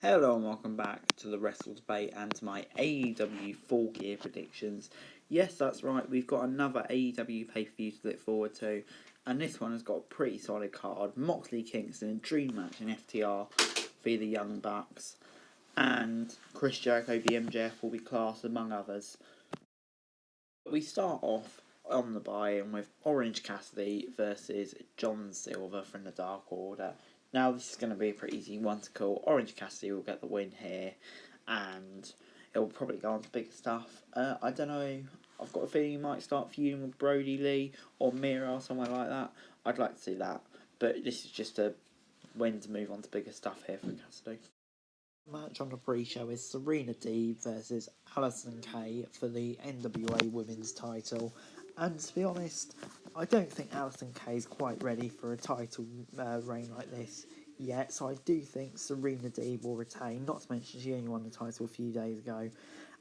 Hello and welcome back to the Wrestle Debate and to my AEW Full Gear predictions. Yes, that's right, we've got another AEW pay-per-view to look forward to, and this one has got a pretty solid card. Moxley, Kingston, Dream Match and FTR via the Young Bucks, and Chris Jericho v MJF will be classed among others. We start off on the buy-in with Orange Cassidy versus John Silva from the Dark Order. Now this is going to be a pretty easy one to call. Orange Cassidy will get the win here, and it will probably go on to bigger stuff. I don't know. I've got a feeling he might start feuding with Brody Lee or Mira or somewhere like that. I'd like to see that, but this is just a win to move on to bigger stuff here for Cassidy. Match on the pre-show is Serena D versus Allison K for the NWA Women's title. And to be honest, I don't think Allison K is quite ready for a title reign like this yet. So I do think Serena D will retain. Not to mention she only won the title a few days ago.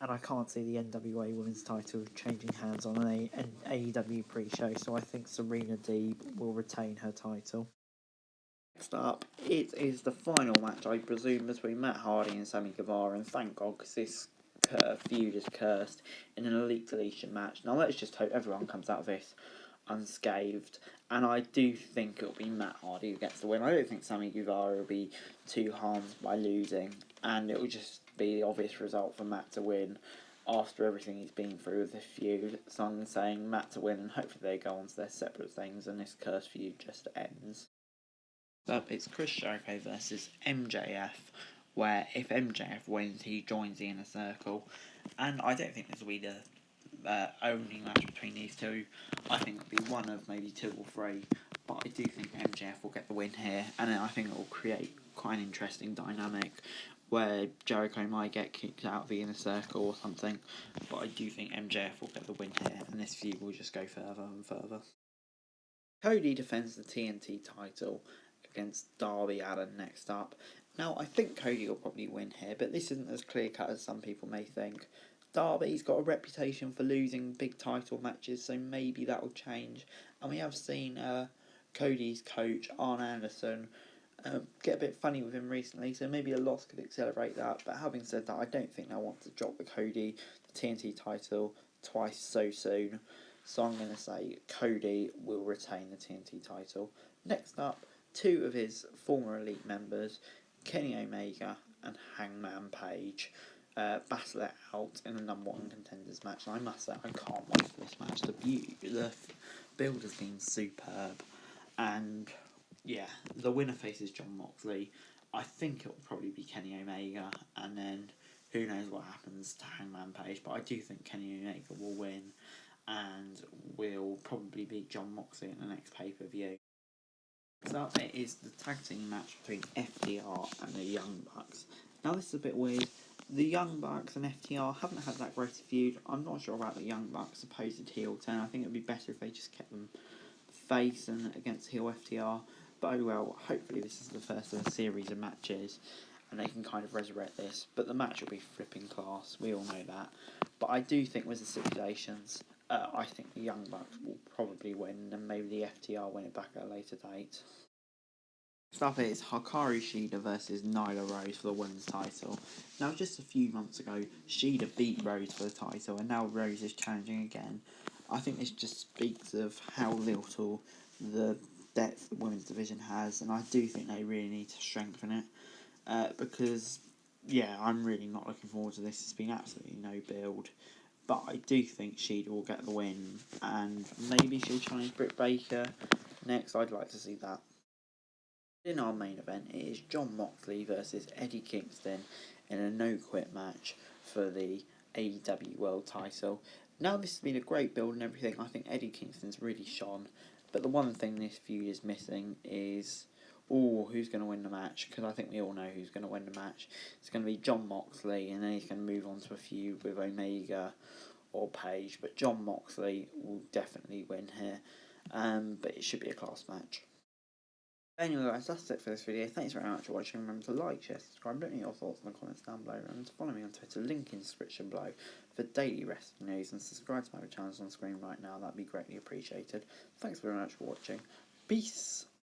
And I can't see the NWA Women's title changing hands on an AEW pre-show. So I think Serena D will retain her title. Next up, it is the final match, I presume, between Matt Hardy and Sammy Guevara, and thank God, because this feud is cursed in an Elite Deletion match. Now let's just hope everyone comes out of this unscathed, and I do think it'll be Matt Hardy who gets the win. I don't think Sammy Guevara will be too harmed by losing, and it will just be the obvious result for Matt to win after everything he's been through with this feud. So I'm saying Matt to win, and hopefully they go on to their separate things and this cursed feud just ends. Up, it's Chris Jericho versus MJF, where if MJF wins, he joins the Inner Circle, and I don't think this will be the only match between these two. I think it'll be one of maybe two or three, but I do think MJF will get the win here, and I think it will create quite an interesting dynamic where Jericho might get kicked out of the Inner Circle or something, but I do think MJF will get the win here, and this feud will just go further and further. Cody defends the TNT title against Darby Allin next up. Now, I think Cody will probably win here, but this isn't as clear-cut as some people may think. Darby's got a reputation for losing big title matches, so maybe that will change. And we have seen Cody's coach, Arn Anderson, get a bit funny with him recently, so maybe a loss could accelerate that. But having said that, I don't think they'll want to drop the TNT title twice so soon. So I'm going to say Cody will retain the TNT title. Next up, two of his former Elite members, Kenny Omega and Hangman Page, Baszler out in the number one contenders match. And I must say, I can't wait for this match. The build has been superb, and yeah, the winner faces Jon Moxley. I think it will probably be Kenny Omega, and then who knows what happens to Hangman Page. But I do think Kenny Omega will win, and will probably beat Jon Moxley in the next pay-per-view. So up it is the tag team match between FTR and the Young Bucks. Now this is a bit weird. The Young Bucks and FTR haven't had that great a feud. I'm not sure about the Young Bucks supposed heel turn. I think it would be better if they just kept them face and against heel FTR. But oh well, hopefully this is the first of a series of matches and they can kind of resurrect this. But the match will be flipping class, we all know that. But I do think with the stipulations, I think the Young Bucks will probably win, and maybe the FTR win it back at a later date. Next up is Hikaru Shida versus Nyla Rose for the women's title. Now, just a few months ago, Shida beat Rose for the title, and now Rose is challenging again. I think this just speaks of how little the depth the women's division has, and I do think they really need to strengthen it, because, yeah, I'm really not looking forward to this. It's been absolutely no build. But I do think Shida will get the win, and maybe she'll challenge Britt Baker next. I'd like to see that. In our main event, it is Jon Moxley versus Eddie Kingston in a no-quit match for the AEW World title. Now, this has been a great build and everything. I think Eddie Kingston's really shone, but the one thing this feud is missing is, who's going to win the match? Because I think we all know who's going to win the match. It's going to be Jon Moxley, and then he's going to move on to a feud with Omega or Page. But Jon Moxley will definitely win here. But it should be a class match. Anyway guys, that's it for this video. Thanks very much for watching. Remember to like, share, subscribe, let me know your thoughts in the comments down below. Remember to follow me on Twitter, link in the description below for daily wrestling news, and subscribe to my other channels on screen right now. That'd be greatly appreciated. Thanks very much for watching. Peace!